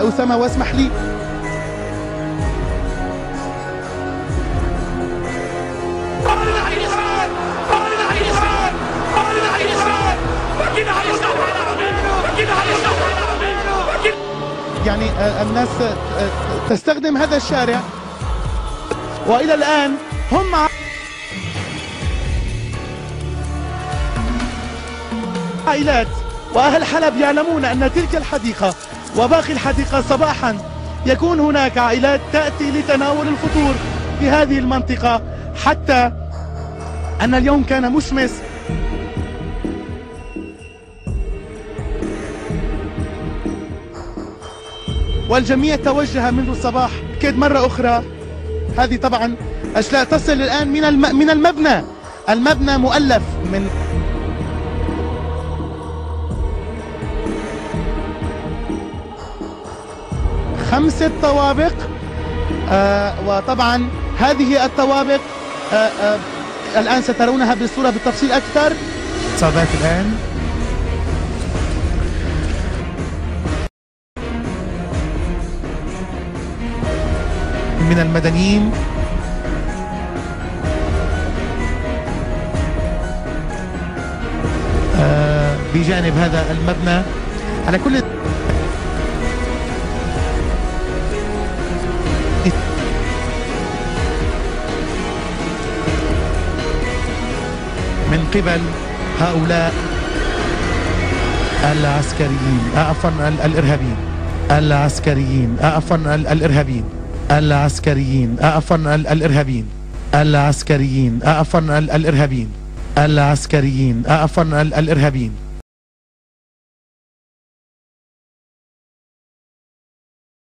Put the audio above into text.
أسامة واسمح لي. يعني الناس تستخدم هذا الشارع، وإلى الآن هم عائلات وأهل حلب يعلمون أن تلك الحديقة وباقي الحديقة صباحا يكون هناك عائلات تأتي لتناول الفطور في هذه المنطقة، حتى أن اليوم كان مشمس. والجميع توجه منذ الصباح. أكيد مرة أخرى هذه طبعا أشلاء تصل الآن من المبنى. المبنى مؤلف من خمسة طوابق، وطبعا هذه الطوابق الآن سترونها بالصورة بالتفصيل أكثر. إصابات الآن من المدنيين بجانب هذا المبنى. على كل من قبل هؤلاء العسكريين، عفوا الإرهابيين، العسكريين، عفوا الإرهابيين، العسكريين، عفوا الإرهابيين، العسكريين، عفوا الإرهابيين، العسكريين، عفوا الإرهابيين.